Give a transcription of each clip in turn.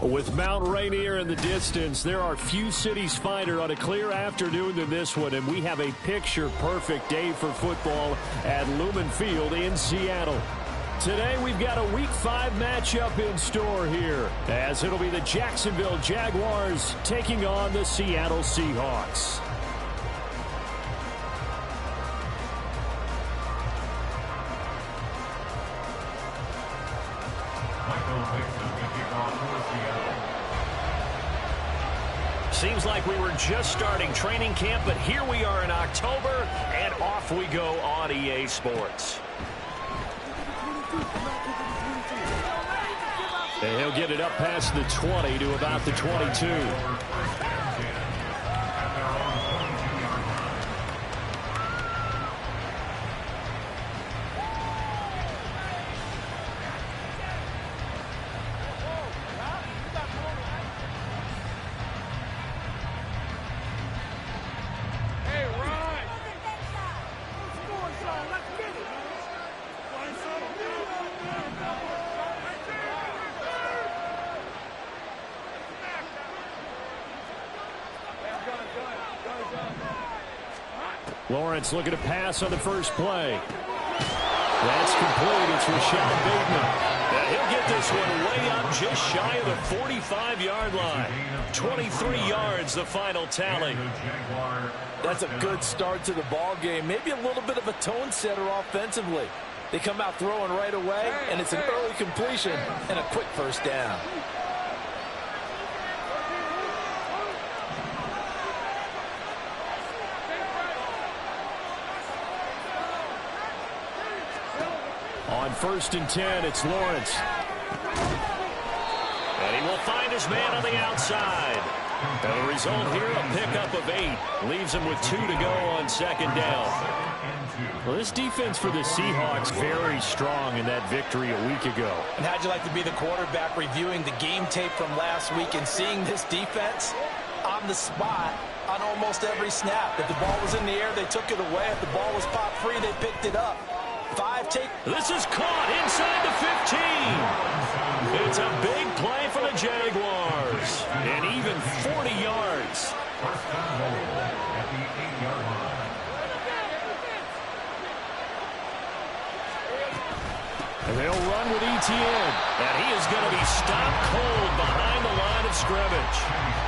With Mount Rainier in the distance, there are few cities finer on a clear afternoon than this one, and we have a picture-perfect day for football at Lumen Field in Seattle. Today, we've got a Week 5 matchup in store here, as it'll be the Jacksonville Jaguars taking on the Seattle Seahawks. Seems like we were just starting training camp, but here we are in October, and off we go on EA Sports. And he'll get it up past the 20 to about the 22. Lawrence looking to pass on the first play. That's complete. It's Rashad Bateman. And he'll get this one way up just shy of the 45-yard line. 23 yards, the final tally. That's a good start to the ball game. Maybe a little bit of a tone setter offensively. They come out throwing right away, and it's an early completion and a quick first down. On 1st and 10, it's Lawrence. And he will find his man on the outside. And the result here, a pickup of 8. Leaves him with 2 to go on 2nd down. Well, this defense for the Seahawks very strong in that victory a week ago. And how'd you like to be the quarterback reviewing the game tape from last week and seeing this defense on the spot on almost every snap? If the ball was in the air, they took it away. If the ball was popped free, they picked it up. This is caught inside the 15. It's a big play for the Jaguars. And even 40 yards. And they'll run with Etienne. And he is going to be stopped cold behind the line of scrimmage.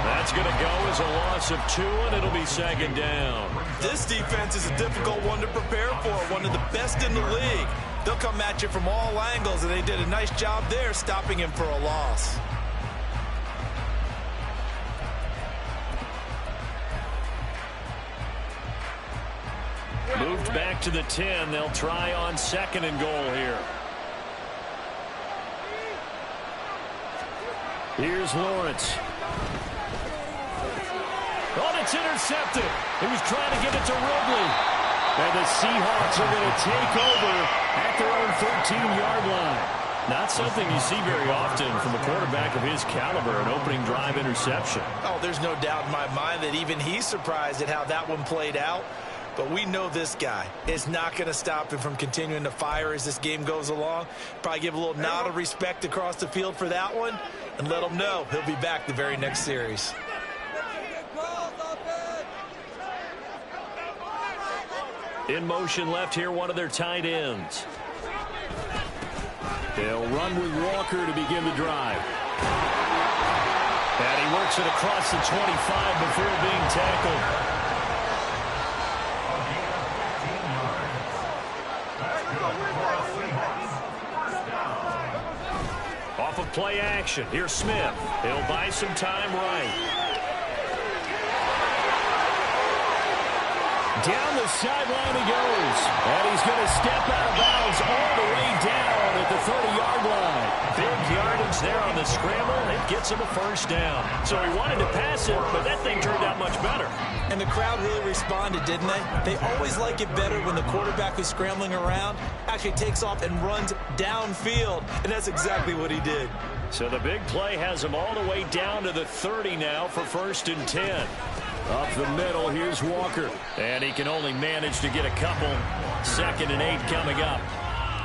That's going to go as a loss of 2, and it'll be 2nd down. This defense is a difficult one to prepare for, one of the best in the league. They'll come at you from all angles, and they did a nice job there stopping him for a loss. Moved back to the 10. They'll try on 2nd and goal here. Here's Lawrence. Oh, it's intercepted. He was trying to get it to Ridley. And the Seahawks are going to take over at their own 13-yard line. Not something you see very often from a quarterback of his caliber, an opening drive interception. Oh, there's no doubt in my mind that even he's surprised at how that one played out. But we know this guy is not going to stop him from continuing to fire as this game goes along. Probably give a little nod of respect across the field for that one and let him know he'll be back the very next series. In motion left here, one of their tight ends. They'll run with Walker to begin the drive. And he works it across the 25 before being tackled. Off of play action, here's Smith. He'll buy some time right. Down the sideline he goes. And he's going to step out of bounds all the way down at the 30-yard line. Big yardage there on the scramble. It gets him a first down. So he wanted to pass it, but that thing turned out much better. And the crowd really responded, didn't they? They always like it better when the quarterback who's scrambling around actually takes off and runs downfield. And that's exactly what he did. So the big play has him all the way down to the 30 now for 1st and 10. Up the middle, here's Walker. And he can only manage to get a couple. 2nd and 8 coming up.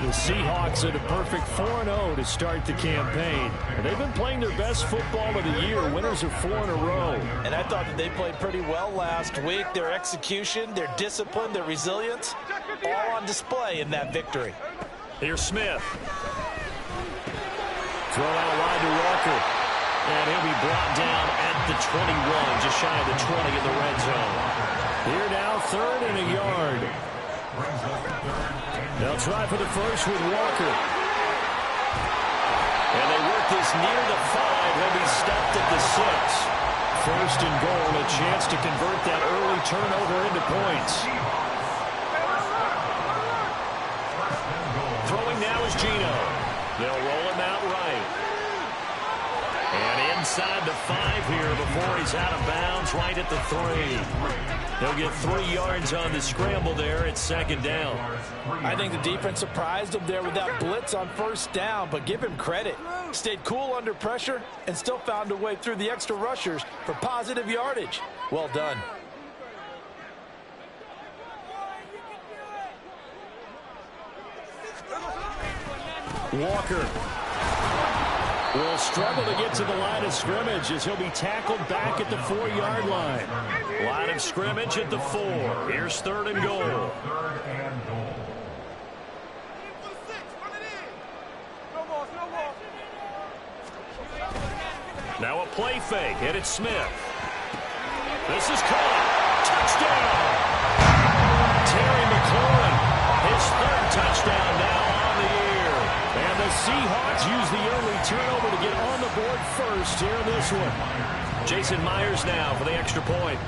The Seahawks at a perfect 4-0 to start the campaign. They've been playing their best football of the year. Winners are 4 in a row. And I thought that they played pretty well last week. Their execution, their discipline, their resilience, all on display in that victory. Here's Smith. Throw out wide to Walker. And he'll be brought down at the 21, just shy of the 20 in the red zone. Here now, 3rd and a yard. They'll try for the first with Walker. And they work this near the 5. He'll be stopped at the 6. 1st and goal, a chance to convert that early turnover into points. Throwing now is Geno. They'll roll him out right. And inside the 5 here before he's out of bounds, right at the 3. He'll get 3 yards on the scramble there. It's 2nd down. I think the defense surprised him there with that blitz on 1st down, but give him credit. Stayed cool under pressure and still found a way through the extra rushers for positive yardage. Well done. Walker will struggle to get to the line of scrimmage as he'll be tackled back at the 4-yard line. Line of scrimmage at the 4. Here's 3rd and goal. Now a play fake, and it's Smith. This is caught. Touchdown! Terry McLaurin, his 3rd touchdown now on the year. And the Seahawks use the early turnover to get on the board first here in this one. Jason Myers now for the extra point.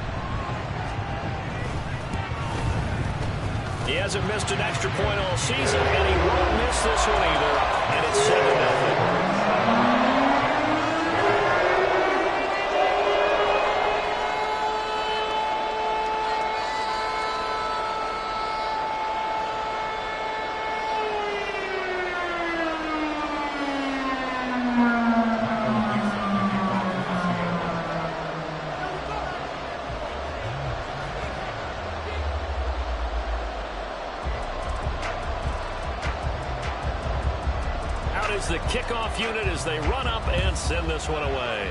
He hasn't missed an extra point all season, and he won't miss this one either. And it's 7-0. Is the kickoff unit as they run up and send this one away.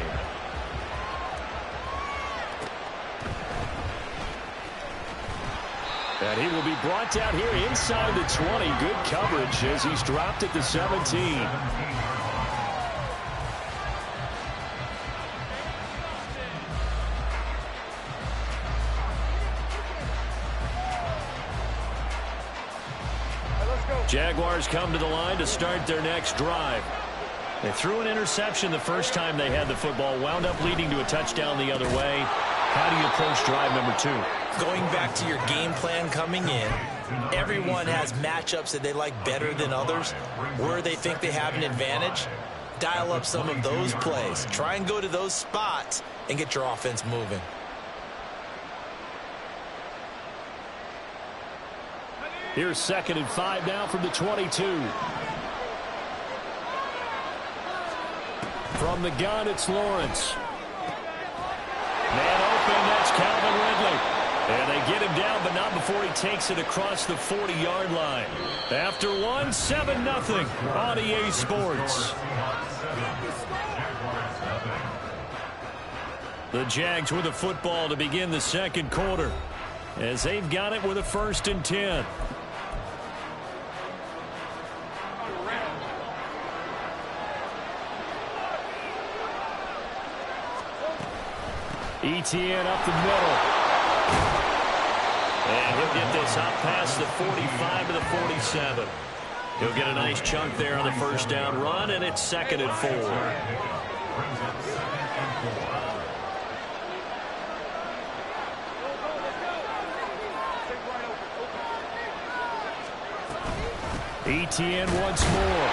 And he will be brought down here inside the 20. Good coverage as he's dropped at the 17. Jaguars come to the line to start their next drive. They threw an interception the first time they had the football, wound up leading to a touchdown the other way. How do you approach drive number 2? Going back to your game plan coming in, everyone has matchups that they like better than others. Where they think they have an advantage, dial up some of those plays. Try and go to those spots and get your offense moving. Here's 2nd and 5 now from the 22. From the gun, it's Lawrence. Man open, that's Calvin Ridley. And they get him down, but not before he takes it across the 40-yard line. After one, 7-0 on EA Sports. The Jags with the football to begin the 2nd quarter, as they've got it with a 1st and 10. Etienne up the middle. And he'll get this up past the 45 to the 47. He'll get a nice chunk there on the 1st down run, and it's 2nd and 4. Etienne once more.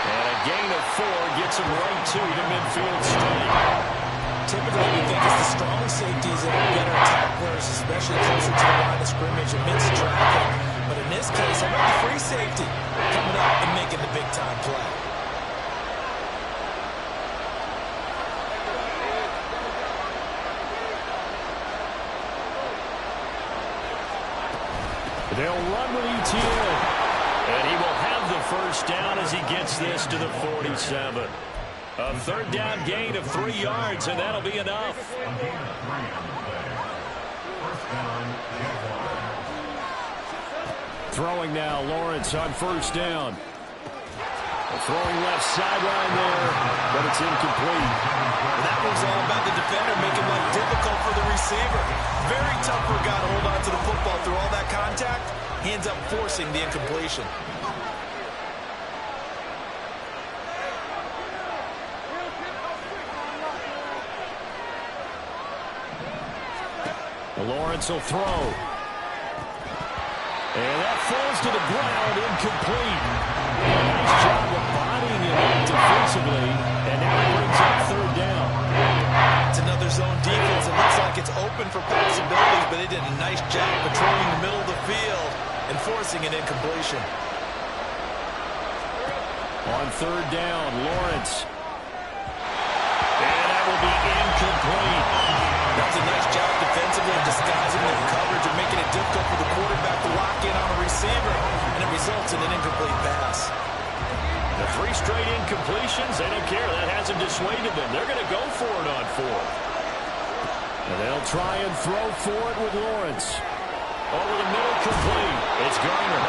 And a gain of 4 gets him right to the midfield strike. Typically, we think it's the strong safeties that are better tacklers, especially closer to the line of scrimmage amidst traffic. But in this case, how about the free safety coming up and making the big-time play? They'll run with Etienne, and he will have of the first down as he gets this to the 47. A third down gain of 3 yards, and that'll be enough. Throwing now, Lawrence on first down. Throwing left sideline there, but it's incomplete. That was all about the defender making life difficult for the receiver. Very tough for a guy to hold on to the football through all that contact. He ends up forcing the incompletion. Lawrence will throw. And that falls to the ground, incomplete. Nice job of bodying it up defensively, and now it brings up third down. It's another zone defense. It looks like it's open for possibilities, but they did a nice job patrolling the middle of the field and forcing an incompletion. On third down, Lawrence. And that will be incomplete. That's a nice job defensively of disguising their coverage and making it difficult for the quarterback to lock in on a receiver, and it results in an incomplete pass. The 3 straight incompletions, they don't care. That hasn't dissuaded them. They're going to go for it on 4th. And they'll try and throw for it with Lawrence. Over the middle, complete. It's Garner.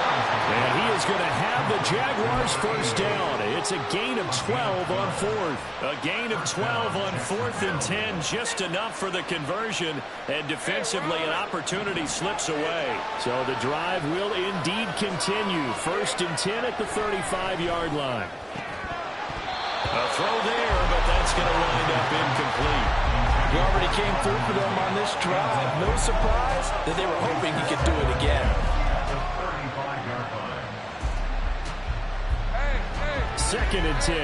And he is going to have the Jaguars first down. It's a gain of 12 on 4th. A gain of 12 on 4th and 10. Just enough for the conversion. And defensively, an opportunity slips away. So the drive will indeed continue. First and 10 at the 35-yard line. A throw there, but that's going to wind up incomplete. He already came through for them on this drive. No surprise that they were hoping he could do it again. Second and 10.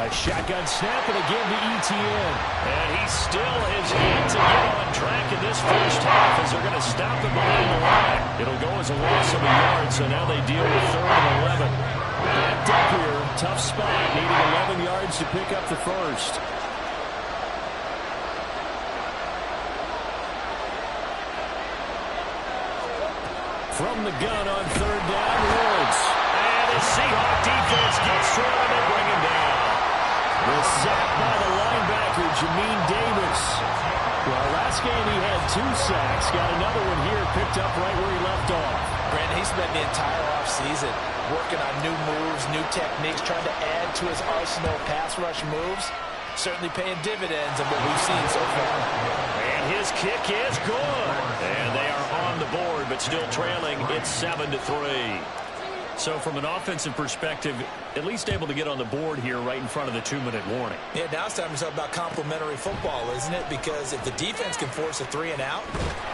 A shotgun snap and again to ETN. And he still has yet to get on track in this first half as they're going to stop him behind the line. It'll go as a loss of a yard, so now they deal with 3rd and 11. Backed up here, tough spot, needing 11 yards to pick up the first. From the gun on third down, Woods. And the Seahawk defense gets through and they bring him down. The sack by the linebacker, Jamin Davis. Well, last game he had 2 sacks. Got another one here, picked up right where he left off. Brandon, he spent the entire offseason working on new moves, new techniques, trying to add to his arsenal of pass rush moves. Certainly paying dividends of what we've seen so far. And his kick is good. And they are on the board, but still trailing. It's 7-3. So from an offensive perspective, at least able to get on the board here right in front of the 2-minute warning. Yeah, now it's time to talk about complementary football, isn't it? Because if the defense can force a 3 and out,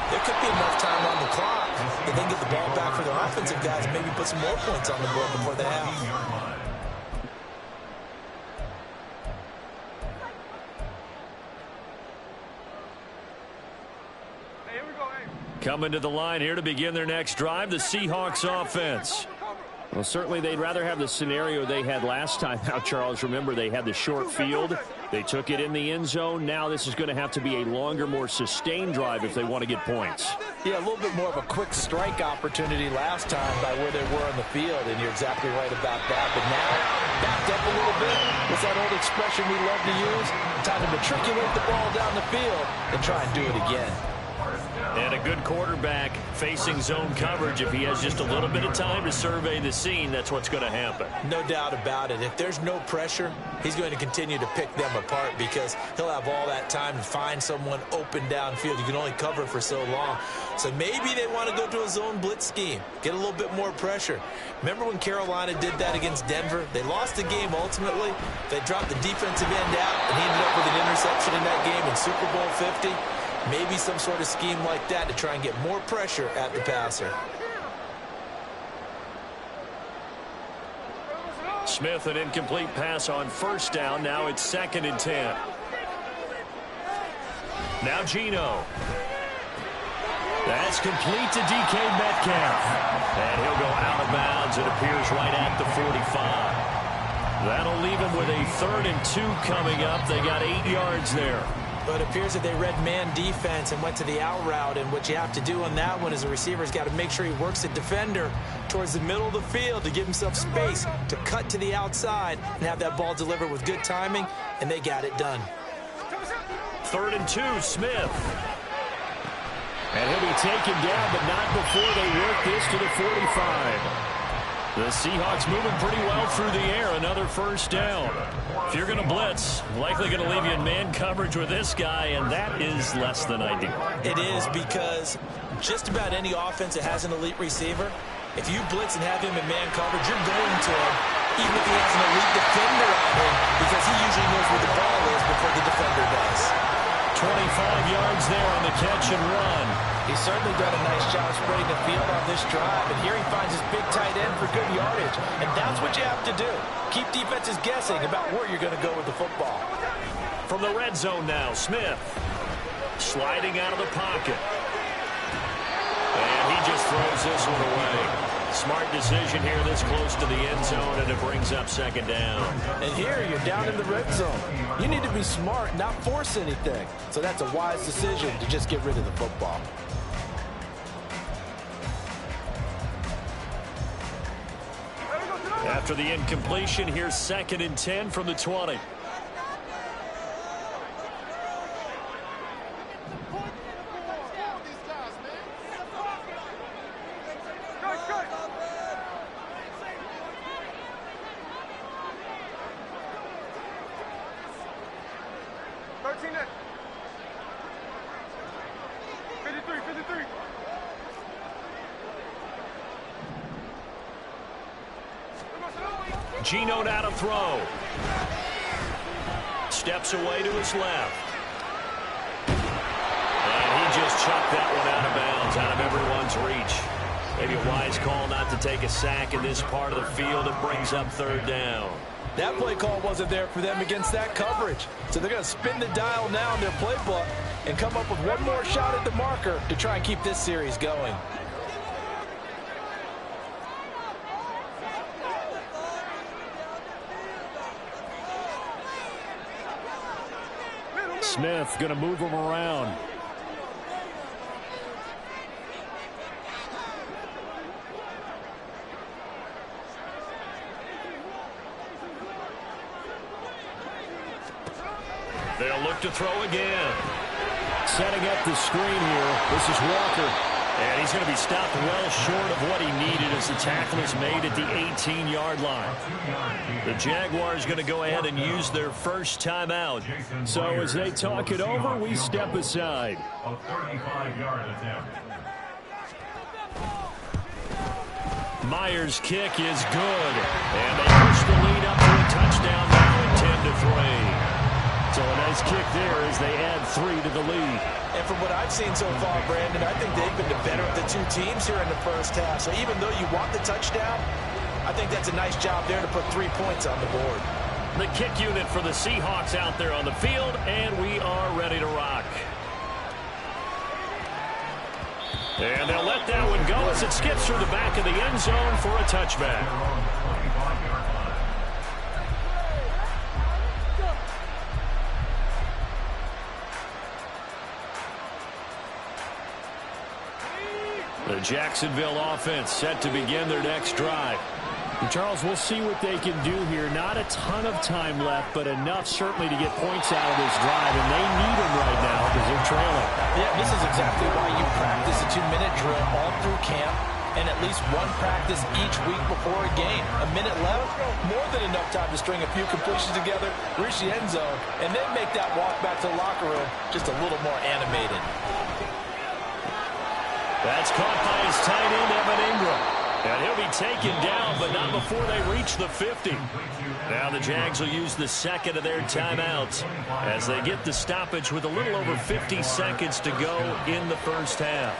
there could be enough time on the clock that they can get the ball back for their offensive guys and maybe put some more points on the board before the half. Coming to the line here to begin their next drive, the Seahawks offense. Well, certainly they'd rather have the scenario they had last time out, Charles. Remember, they had the short field. They took it in the end zone. Now this is going to have to be a longer, more sustained drive if they want to get points. Yeah, a little bit more of a quick strike opportunity last time by where they were on the field, and you're exactly right about that. But now, backed up a little bit. What's that old expression we love to use? Time to matriculate the ball down the field and try and do it again. And a good quarterback facing zone coverage. If he has just a little bit of time to survey the scene, that's what's going to happen. No doubt about it. If there's no pressure, he's going to continue to pick them apart because he'll have all that time to find someone open downfield. You can only cover for so long. So maybe they want to go to a zone blitz scheme, get a little bit more pressure. Remember when Carolina did that against Denver? They lost the game ultimately. They dropped the defensive end out, and he ended up with an interception in that game in Super Bowl 50. Maybe some sort of scheme like that to try and get more pressure at the passer. Smith, an incomplete pass on first down. Now it's 2nd and 10. Now Geno. That's complete to DK Metcalf. And he'll go out of bounds. It appears right at the 45. That'll leave him with a 3rd and 2 coming up. They got 8 yards there. But it appears that they read man defense and went to the out route. And what you have to do on that one is the receiver's got to make sure he works the defender towards the middle of the field to give himself space to cut to the outside and have that ball delivered with good timing, and they got it done. 3rd and 2, Smith. And he'll be taken down, but not before they work this to the 45. The Seahawks moving pretty well through the air. Another first down. If you're going to blitz, likely going to leave you in man coverage with this guy, and that is less than ideal. It is, because just about any offense that has an elite receiver, if you blitz and have him in man coverage, you're going to him, even if he has an elite defender on him, because he usually knows where the ball is before the defender does. 25 yards there on the catch and run. He's certainly done a nice job spreading the field on this drive, and here he finds his big tight end for good yardage, and that's what you have to do. Keep defenses guessing about where you're going to go with the football. From the red zone now, Smith sliding out of the pocket. And he just throws this one away. Smart decision here this close to the end zone, and it brings up 2nd down. And here you're down in the red zone. You need to be smart, not force anything. So that's a wise decision to just get rid of the football. After the incompletion, here's 2nd and 10 from the 20. Gino now to throw. Steps away to his left. And he just chucked that one out of bounds, out of everyone's reach. Maybe a wise call not to take a sack in this part of the field. It brings up 3rd down. That play call wasn't there for them against that coverage. So they're going to spin the dial now in their playbook and come up with one more shot at the marker to try and keep this series going. Smith going to move him around. They'll look to throw again. Setting up the screen here. This is Walker. And he's going to be stopped well short of what he needed as the tackle is made at the 18-yard line. The Jaguars going to go ahead and use their first timeout. So as they talk it over, we step aside. Myers' kick is good. And they push the lead up to a touchdown now at 10-3. So a nice kick there as they add 3 to the lead. And from what I've seen so far, Brandon, I think they've been the better of the two teams here in the first half. So even though you want the touchdown, I think that's a nice job there to put 3 points on the board. The kick unit for the Seahawks out there on the field, and we are ready to rock. And they'll let that one go as it skips through the back of the end zone for a touchback. The Jacksonville offense set to begin their next drive. And Charles, we'll see what they can do here. Not a ton of time left, but enough certainly to get points out of this drive, and they need them right now because they're trailing. Yeah, this is exactly why you practice a 2-minute drill all through camp and at least one practice each week before a game. A minute left, more than enough time to string a few completions together, reach the end zone, and then make that walk back to the locker room just a little more animated. That's caught by his tight end, Evan Ingram. And he'll be taken down, but not before they reach the 50. Now the Jags will use the 2nd of their timeouts as they get the stoppage with a little over 50 seconds to go in the first half.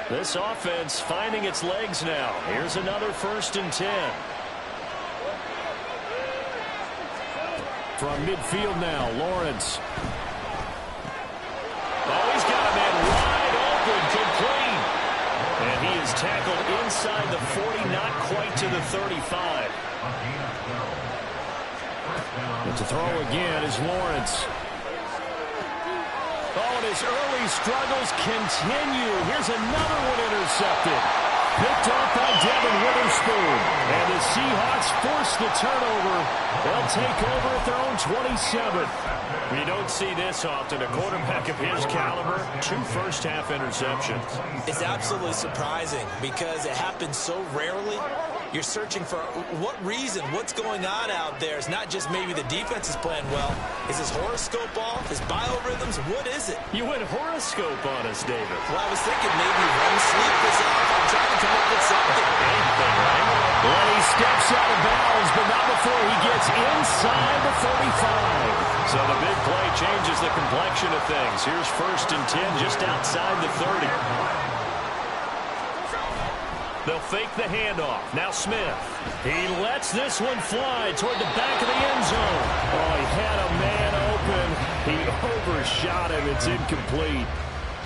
This offense finding its legs now. Here's another 1st and 10. From midfield now, Lawrence. Oh, he's got a man wide open, complete. And he is tackled inside the 40, not quite to the 35. But to throw again is Lawrence. Oh, and his early struggles continue. Here's another one intercepted. Picked off by Devin Witherspoon. And the Seahawks force the turnover. They'll take over at their own 27. You don't see this often. A quarterback of his caliber, 2 first-half interceptions. It's absolutely surprising because it happens so rarely. You're searching for what reason, what's going on out there. It's not just maybe the defense is playing well. Is his horoscope off? His biorhythms? What is it? You went horoscope on us, David. Well, I was thinking maybe REM sleep is off. I'm trying to come up with something. Anything, right? Well, he steps out of bounds, but not before he gets inside the 45. So the big play changes the complexion of things. Here's 1st and 10 just outside the 30. They'll fake the handoff. Now Smith. He lets this one fly toward the back of the end zone. Oh, he had a man open. He overshot him. It's incomplete.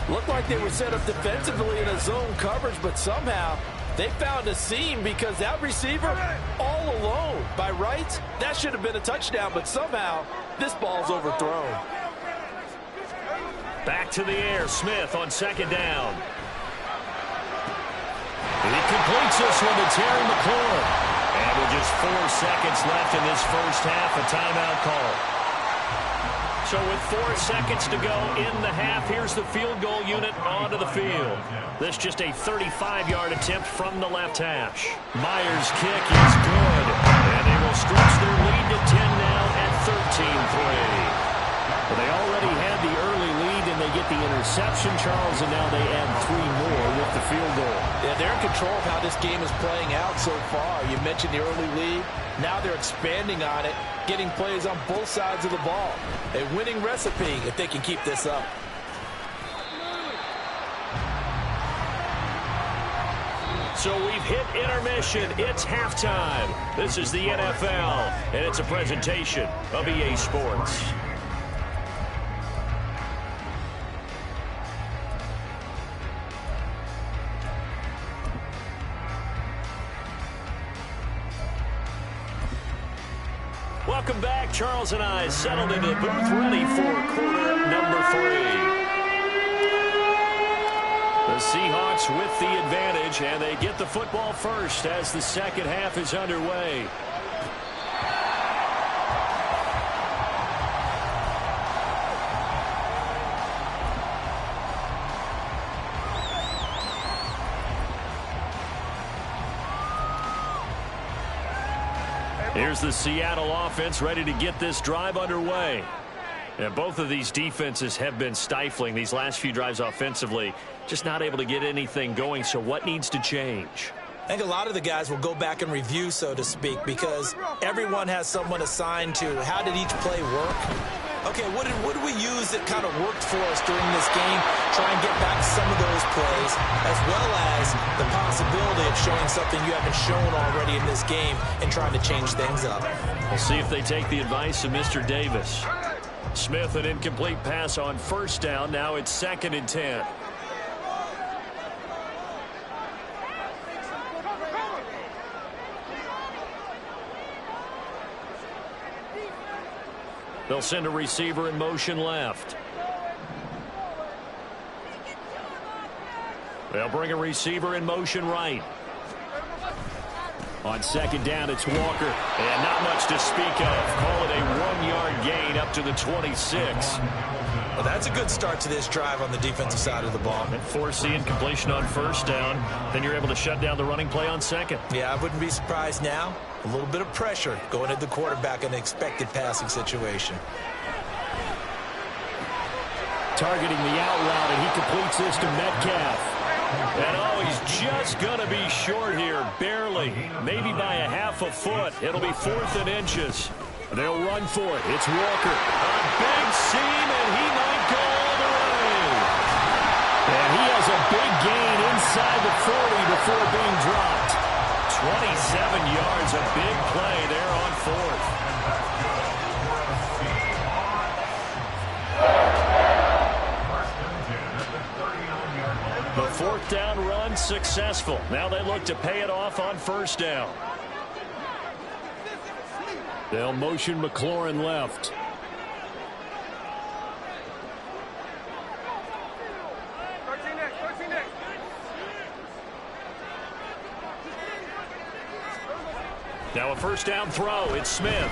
Looked like they were set up defensively in a zone coverage, but somehow they found a seam because that receiver all alone. By rights, that should have been a touchdown, but somehow this ball's overthrown. Back to the air. Smith on 2nd down. He completes this one to Terry McLaurin. And with just 4 seconds left in this first half, a timeout call. So with 4 seconds to go in the half, here's the field goal unit onto the field. This just a 35-yard attempt from the left hash. Myers' kick is good. And they will stretch their lead to 10 now at 13-3. Well, they already had the early lead, and they get the interception, Charles, and now they add 3 more with the field goal. Yeah, they're in control of how this game is playing out so far. You mentioned the early lead. Now they're expanding on it, getting plays on both sides of the ball. A winning recipe if they can keep this up. So we've hit intermission. It's halftime. This is the NFL, and it's a presentation of EA Sports. Welcome back. Charles and I settled into the booth, ready for quarter number 3. The Seahawks with the advantage, and they get the football first as the second half is underway. Here's the Seattle offense ready to get this drive underway. And both of these defenses have been stifling these last few drives offensively. Just not able to get anything going, so what needs to change? I think a lot of the guys will go back and review, so to speak, because everyone has someone assigned to how did each play work. Okay, what did we use that kind of worked for us during this game? Try and get back some of those plays, as well as the possibility of showing something you haven't shown already in this game and trying to change things up. We'll see if they take the advice of Mr. Davis. Smith, an incomplete pass on 1st down. Now it's 2nd and 10. They'll send a receiver in motion left. They'll bring a receiver in motion right. On 2nd down, it's Walker. And not much to speak of. Call it a 1-yard gain up to the 26. Well, that's a good start to this drive on the defensive side of the ball. And force the incompletion on 1st down. Then you're able to shut down the running play on 2nd. Yeah, I wouldn't be surprised now. A little bit of pressure going at the quarterback in an expected passing situation. Targeting the out route, and he completes this to Metcalf. And oh, he's just going to be short here, barely. Maybe by a half a foot. It'll be 4th and inches. They'll run for it. It's Walker. A big seam, and he might go all the way. And he has a big gain inside the 40 before being dropped. 27 yards, a big play there on 4th. The 4th down run successful. Now they look to pay it off on first down. They'll motion McLaurin left. Now a first down throw. It's Smith.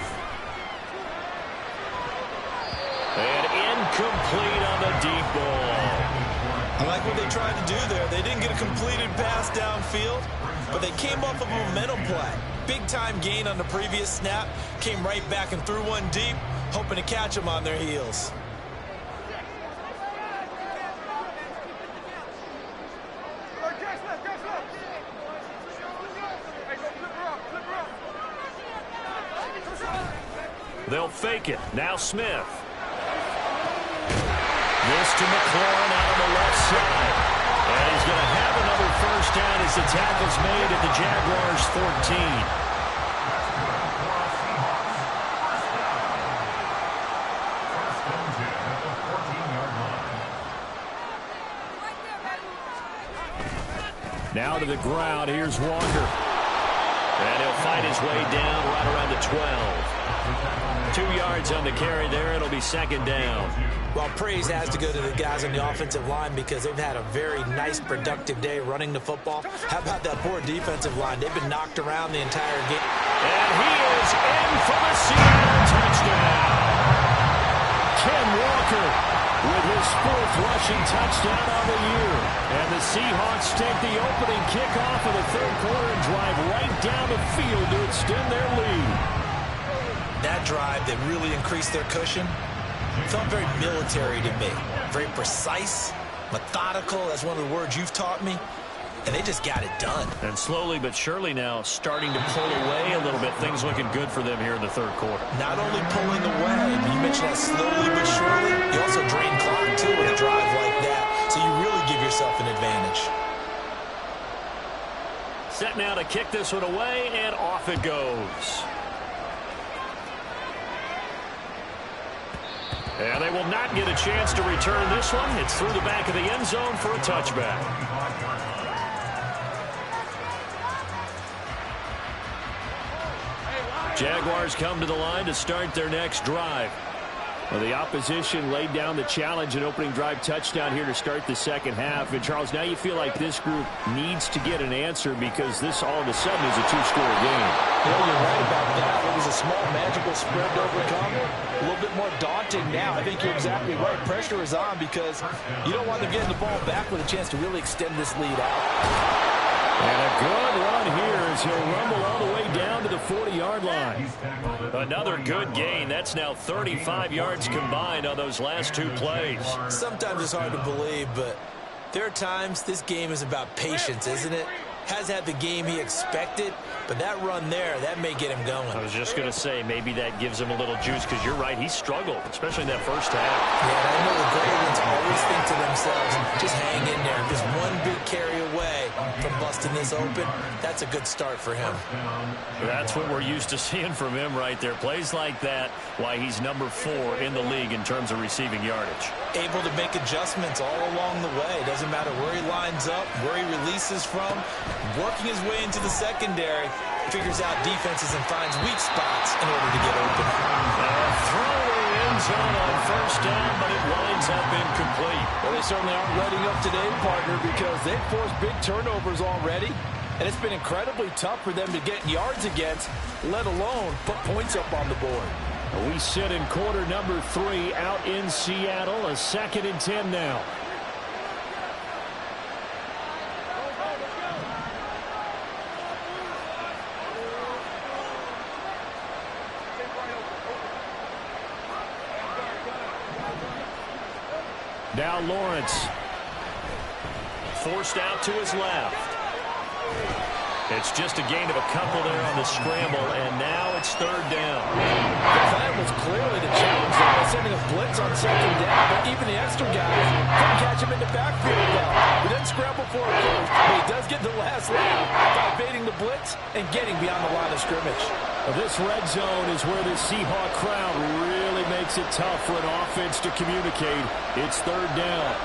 And incomplete on the deep ball. I like what they tried to do there. They didn't get a completed pass downfield, but they came off of a momentum play. Big-time gain on the previous snap. Came right back and threw one deep, hoping to catch them on their heels. They'll fake it. Now Smith. This to McLaurin out on the left side. And he's going to have another first down as the tackle's made at the Jaguars' 14. Now to the ground. Here's Walker. And he'll fight his way down right around the 12. 2 yards on the carry there. It'll be second down. Well, praise has to go to the guys on the offensive line because they've had a very nice, productive day running the football. How about that poor defensive line? They've been knocked around the entire game. And he is in for the Seahawks touchdown. Ken Walker with his 4th rushing touchdown of the year. And the Seahawks take the opening kickoff of the 3rd quarter and drive right down the field to extend their lead. That drive that really increased their cushion felt very military to me. Very precise, methodical. That's one of the words you've taught me. And they just got it done. And slowly but surely now starting to pull away a little bit. Things looking good for them here in the 3rd quarter. Not only pulling away, you mentioned that slowly but surely. You also drain clock, too, with a drive like that. So you really give yourself an advantage. Set now to kick this one away, and off it goes. And they will not get a chance to return this one. It's through the back of the end zone for a touchback. Jaguars come to the line to start their next drive. Well, the opposition laid down the challenge and opening drive touchdown here to start the second half. And, Charles, now you feel like this group needs to get an answer because this all of a sudden is a 2-score game. Yeah, you're right about that. It was a small magical spread to overcome. A little bit more daunting now. I think you're exactly right. Pressure is on because you don't want them getting the ball back with a chance to really extend this lead out. And a good run here as he'll rumble all the way down to the 40-yard line. Another good gain. That's now 35 yards combined on those last 2 plays. Sometimes it's hard to believe, but there are times this game is about patience, isn't it? Has had the game he expected, but that run there, that may get him going. I was just going to say, maybe that gives him a little juice because you're right, he struggled, especially in that first half. Yeah, and I know the great ones always think to themselves, just hang in there. Just one big carry away from busting this open. That's a good start for him. That's what we're used to seeing from him right there. Plays like that, why he's number 4 in the league in terms of receiving yardage. Able to make adjustments all along the way. Doesn't matter where he lines up, where he releases from. Working his way into the secondary, figures out defenses and finds weak spots in order to get open. Throw in the end zone on first down, but it winds up incomplete. Well, they certainly aren't letting up today, partner, because they've forced big turnovers already, and it's been incredibly tough for them to get yards against, let alone put points up on the board. We sit in quarter number 3 out in Seattle, a 2nd and 10 now. Now Lawrence. Forced out to his left. It's just a gain of a couple there on the scramble, and now it's 3rd down. The plan was clearly to challenge them by sending a blitz on 2nd down, but even the extra guys couldn't catch him in the backfield well. He didn't scramble for it first, but he does get the last laugh by evading the blitz and getting beyond the line of scrimmage. Well, this red zone is where the Seahawk crowd really makes it tough for an offense to communicate. It's 3rd down.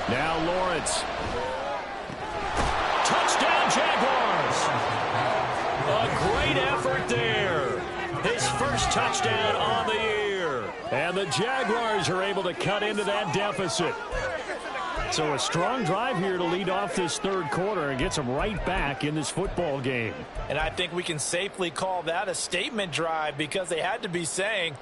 Now Lawrence. Touchdown, Jaguars. A great effort there. His first touchdown on the year. And the Jaguars are able to cut into that deficit. So a strong drive here to lead off this third quarter and gets them right back in this football game. And I think we can safely call that a statement drive because they had to be saying,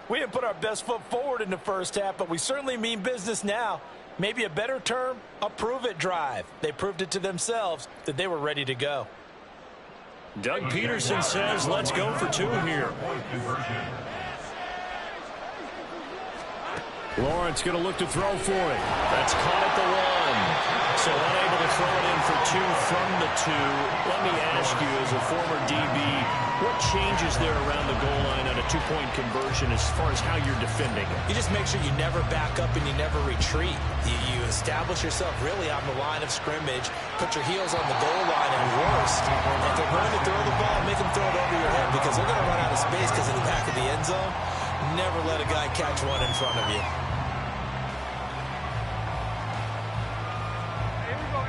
we didn't put our best foot forward in the first half, but we certainly mean business now. Maybe a better term, a prove-it drive. They proved it to themselves that they were ready to go. Doug Peterson says, let's go for two here. Lawrence going to look to throw for it. That's caught at the one. So unable to throw it in for two from the two. Let me ask you, as a former DB, what changes there around the goal line on a two-point conversion as far as how you're defending it? You just make sure you never back up and you never retreat. You establish yourself really on the line of scrimmage, put your heels on the goal line, and worst, if they're going to throw the ball, make them throw it over your head because they're going to run out of space because in the back of the end zone, never let a guy catch one in front of you.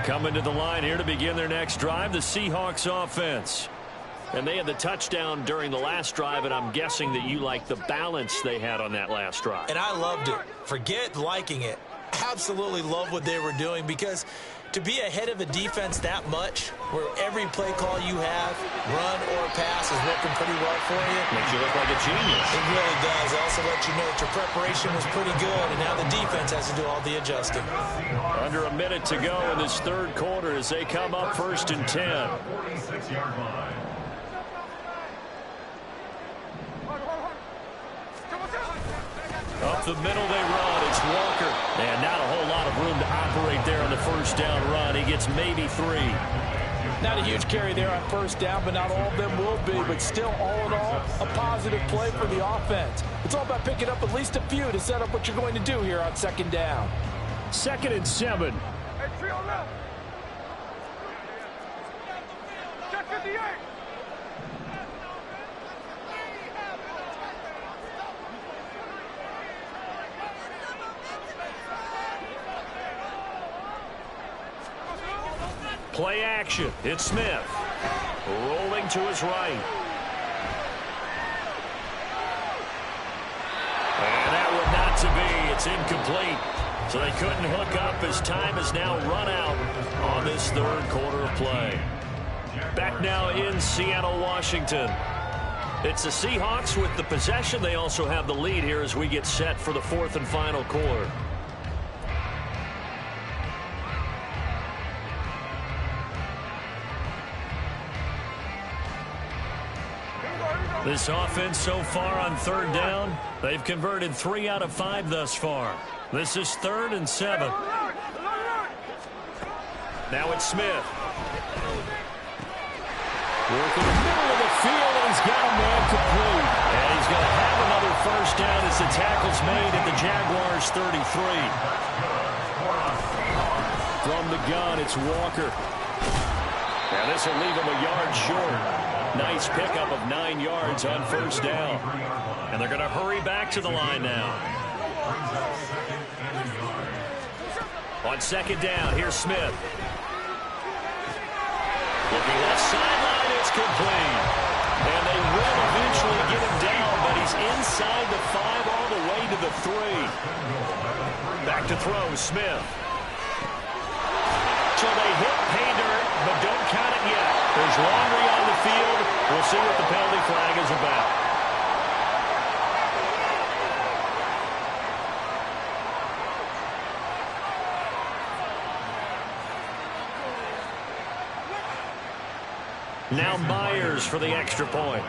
Coming to the line here to begin their next drive, the Seahawks offense. And they had the touchdown during the last drive, and I'm guessing that you like the balance they had on that last drive. And I loved it. Forget liking it. Absolutely love what they were doing because to be ahead of a defense that much, where every play call you have, run or pass, is working pretty well for you. Makes you look like a genius. It really does. It also lets you know that your preparation was pretty good, and now the defense has to do all the adjusting. Under a minute to go in this third quarter as they come up 1st and 10. Up the middle they run. It's Walker. And not a whole lot of room to operate there on the first down run. He gets maybe 3. Not a huge carry there on first down, but not all of them will be. But still, all in all, a positive play for the offense. It's all about picking up at least a few to set up what you're going to do here on second down. 2nd and 7. Play action. It's Smith. Rolling to his right. And that would not to be. It's incomplete. So they couldn't hook up as time has now run out on this third quarter of play. Back now in Seattle, Washington. It's the Seahawks with the possession. They also have the lead here as we get set for the 4th and final quarter. This offense so far on 3rd down, they've converted 3 out of 5 thus far. This is 3rd and 7. Now it's Smith. Working the middle of the field, and he's got a man complete. And he's going to have another first down as the tackle's made at the Jaguars' 33. From the gun, it's Walker. And this will leave him a yard short. Nice pickup of 9 yards on first down. And they're going to hurry back to the line now. On 2nd down, here's Smith. Looking left sideline, it's complete. And they will eventually get him down, but he's inside the 5 all the way to the 3. Back to throw, Smith. So they hit pay dirt, but don't count it yet. There's laundry on the field. We'll see what the penalty flag is about. Now Myers for the extra point.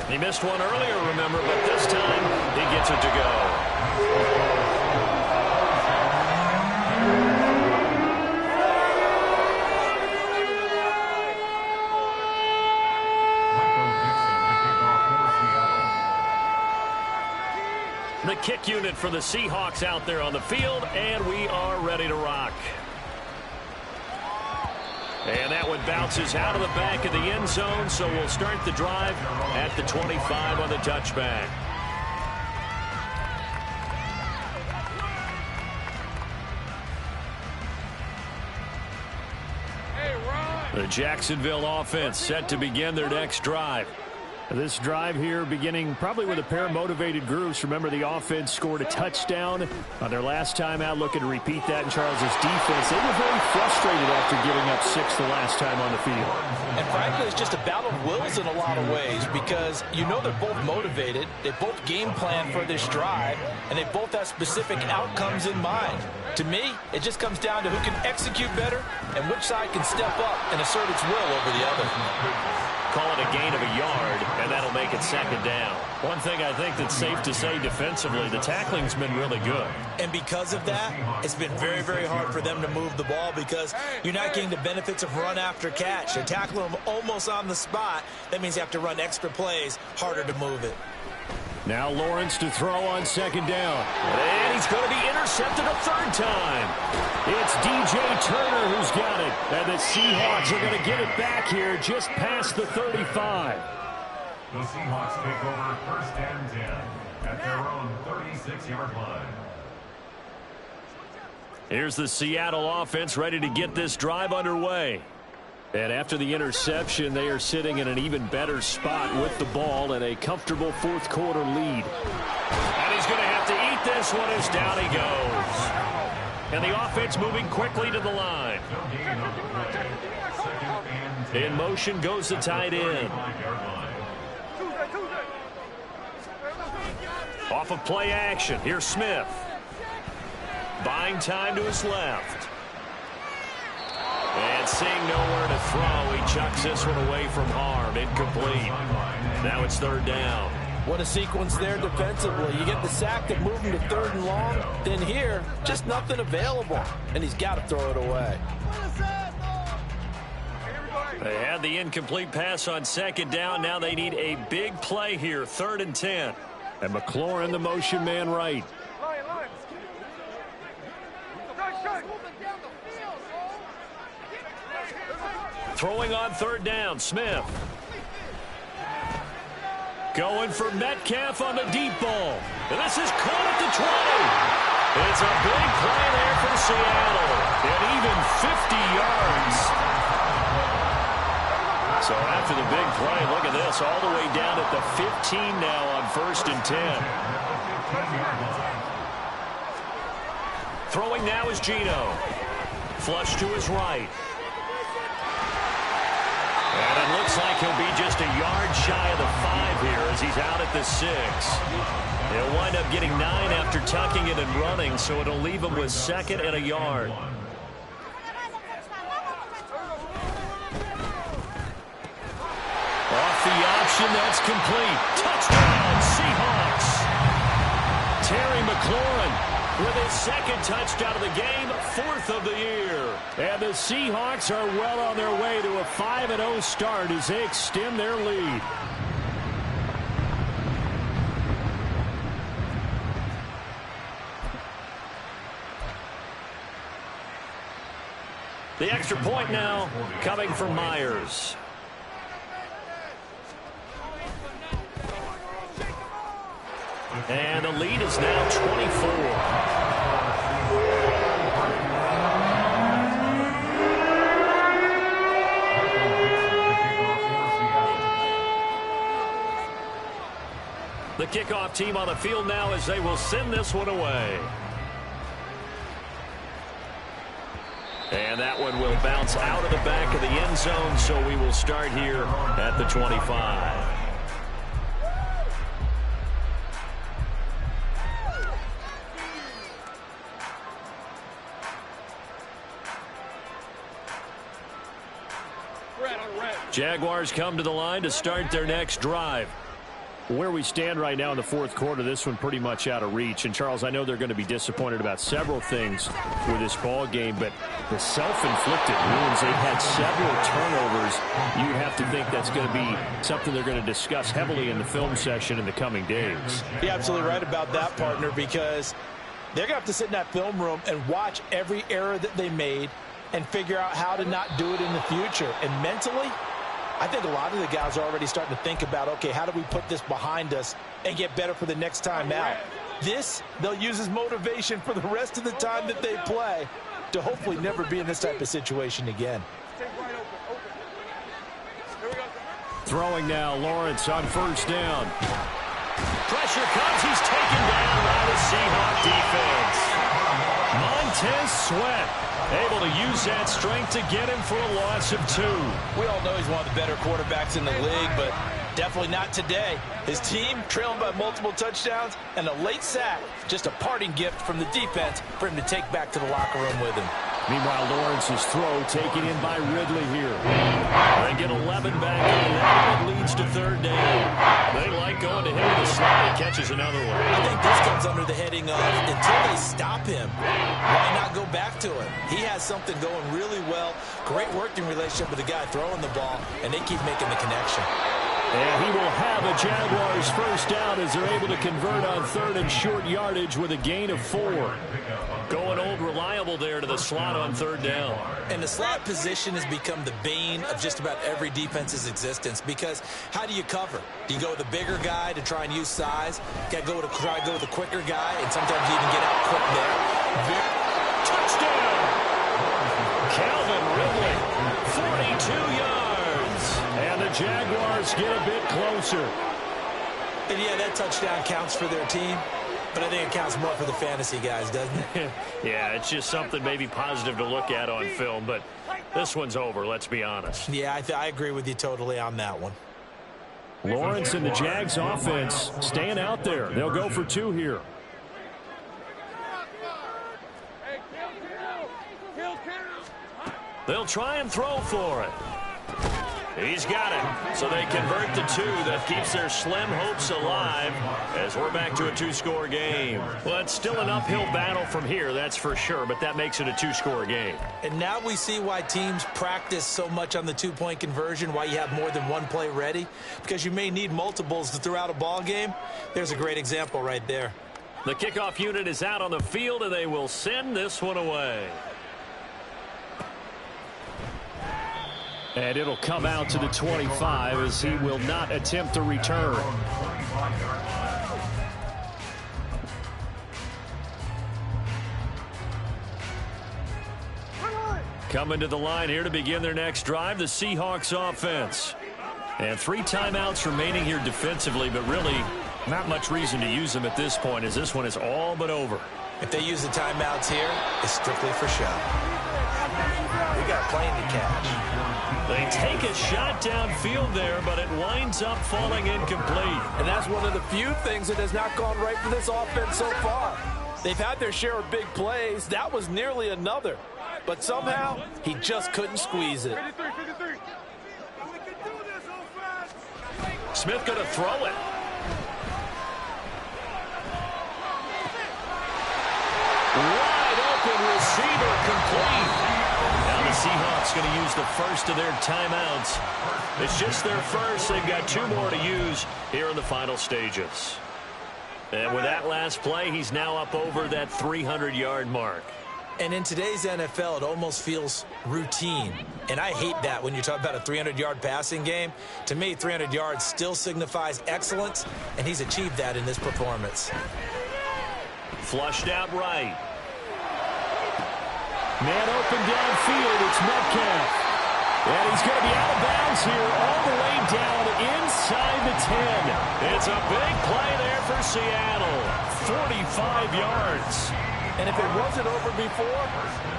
He missed one earlier, remember, but this time he gets it to go. The kick unit for the Seahawks out there on the field, and we are ready to rock. And that one bounces out of the back of the end zone, so we'll start the drive at the 25 on the touchback. The Jacksonville offense set to begin their next drive. This drive here beginning probably with a pair of motivated groups. Remember, the offense scored a touchdown on their last time out, looking to repeat that in Charles's defense. They were very frustrated after giving up 6 the last time on the field. And frankly, it's just a battle of wills in a lot of ways because you know they're both motivated. They both game plan for this drive, and they both have specific outcomes in mind. To me, it just comes down to who can execute better and which side can step up and assert its will over the other. Call it a gain of a yard, and that'll make it second down. One thing I think that's safe to say defensively, the tackling's been really good. And because of that, it's been very, very hard for them to move the ball because you're not getting the benefits of run after catch. They tackle them almost on the spot. That means you have to run extra plays, harder to move it. Now Lawrence to throw on second down. And he's going to be intercepted a third time. It's DJ Turner who's got it. And the Seahawks are going to get it back here just past the 35. The Seahawks take over first and 10 at their own 36-yard line. Here's the Seattle offense ready to get this drive underway. And after the interception, they are sitting in an even better spot with the ball and a comfortable fourth quarter lead. And he's going to have to eat this one as down he goes. And the offense moving quickly to the line. In motion goes the tight end. Off of play action. Here's Smith. Buying time to his left. And seeing nowhere to throw, he chucks this one away from harm. Incomplete. Now it's third down. What a sequence there defensively. You get the sack that moved him to third and long. Then here, just nothing available. And he's got to throw it away. They had the incomplete pass on second down. Now they need a big play here. 3rd and 10. And McLaurin, the motion man right. Throwing on third down, Smith. Going for Metcalf on the deep ball. And this is caught at the 20. It's a big play there for Seattle. And even 50 yards. So after the big play, look at this. All the way down at the 15 now on 1st and 10. Throwing now is Geno. Flush to his right. And it looks like he'll be just a yard shy of the 5 here as he's out at the 6. He'll wind up getting 9 after tucking it and running, so it'll leave him with 2nd and a yard. Off the option, that's complete. Touchdown, Seahawks. Terry McLaurin with his 2nd touchdown of the game, 4th of the year. And the Seahawks are well on their way to a 5-0 start as they extend their lead. The extra point now coming from Myers. And the lead is now 24. The kickoff team on the field now as they will send this one away. And that one will bounce out of the back of the end zone, so we will start here at the 25. Jaguars come to the line to start their next drive. Where we stand right now in the fourth quarter, this one pretty much out of reach. And, Charles, I know they're going to be disappointed about several things with this ball game, but the self-inflicted wounds, they've had several turnovers. You'd have to think that's going to be something they're going to discuss heavily in the film session in the coming days. You're absolutely right about that, partner, because they're going to have to sit in that film room and watch every error that they made and figure out how to not do it in the future. And mentally, I think a lot of the guys are already starting to think about, okay, how do we put this behind us and get better for the next time out? This, they'll use as motivation for the rest of the time that they play to hopefully never be in this type of situation again. Throwing now, Lawrence on first down. Pressure comes. He's taken down by the Seahawk defense. Montez Sweat able to use that strength to get him for a loss of 2. We all know he's one of the better quarterbacks in the league, but definitely not today. His team trailing by multiple touchdowns and a late sack. Just a parting gift from the defense for him to take back to the locker room with him. Meanwhile, Lawrence's throw taken in by Ridley here. They get 11 back, and that leads to third down. They like going to him in the slot. He catches another one. I think this comes under the heading of, until they stop him, why not go back to him? He has something going really well. Great working relationship with the guy throwing the ball, and they keep making the connection. And he will have a Jaguars first down as they're able to convert on third and short yardage with a gain of 4. Going old reliable there to the slot on third down. And the slot position has become the bane of just about every defense's existence, because how do you cover? Do you go with a bigger guy to try and use size? You got to try to go with a quicker guy, and sometimes you even get out quick there. Touchdown! Calvin Ridley, 42 yards. And the Jaguars get a bit closer. And yeah, that touchdown counts for their team, but I think it counts more for the fantasy guys, doesn't it? Yeah, it's just something maybe positive to look at on film, but this one's over, let's be honest. Yeah, I agree with you totally on that one. Lawrence and the Jags offense staying out there. They'll go for 2 here. They'll try and throw for it. He's got it. So they convert the 2. That keeps their slim hopes alive as we're back to a 2-score game. Well, it's still an uphill battle from here, that's for sure, but that makes it a 2-score game. And now we see why teams practice so much on the 2-point conversion, why you have more than one play ready, because you may need multiples to throw out a ball game. There's a great example right there. The kickoff unit is out on the field, and they will send this one away. And it'll come out to the 25 as he will not attempt to return. Coming to the line here to begin their next drive, the Seahawks offense. And 3 timeouts remaining here defensively, but really not much reason to use them at this point, as this one is all but over. If they use the timeouts here, it's strictly for show. We got a plane to catch. They take a shot downfield there, but it winds up falling incomplete. And that's one of the few things that has not gone right for this offense so far. They've had their share of big plays. That was nearly another. But somehow, he just couldn't squeeze it. Smith going to throw it. Wide open receiver complete. Now the Seahawks going to use the first of their timeouts. It's just their first. They've got 2 more to use here in the final stages. And with that last play, he's now up over that 300-yard mark. And in today's NFL, it almost feels routine. And I hate that when you talk about a 300-yard passing game. To me, 300 yards still signifies excellence, and he's achieved that in this performance. Flushed out right. Man open downfield. It's Metcalf. And he's going to be out of bounds here all the way down inside the 10. It's a big play there for Seattle. 45 yards. And if it wasn't over before,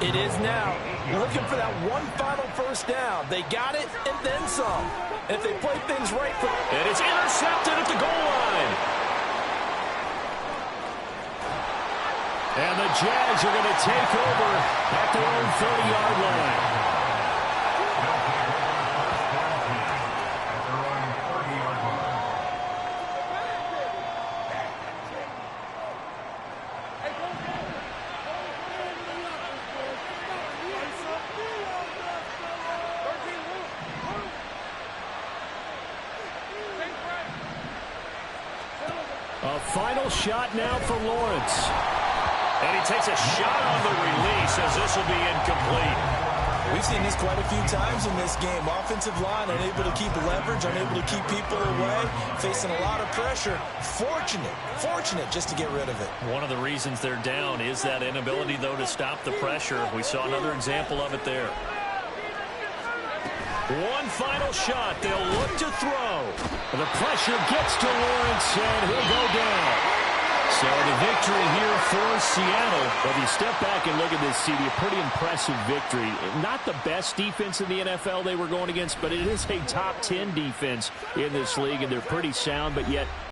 it is now. Looking for that one final first down. They got it and then some. And if they play things right. And it's intercepted at the goal line. And the Jags are going to take over at their own 30-yard line. A final shot now for Lawrence. And he takes a shot on the release as this will be incomplete. We've seen this quite a few times in this game. Offensive line unable to keep leverage, unable to keep people away, facing a lot of pressure. Fortunate just to get rid of it. One of the reasons they're down is that inability, though, to stop the pressure. We saw another example of it there. One final shot. They'll look to throw. The pressure gets to Lawrence, and he'll go down. So the victory here for Seattle. But if you step back and look at this, CD, a pretty impressive victory. Not the best defense in the NFL they were going against, but it is a top 10 defense in this league, and they're pretty sound, but yet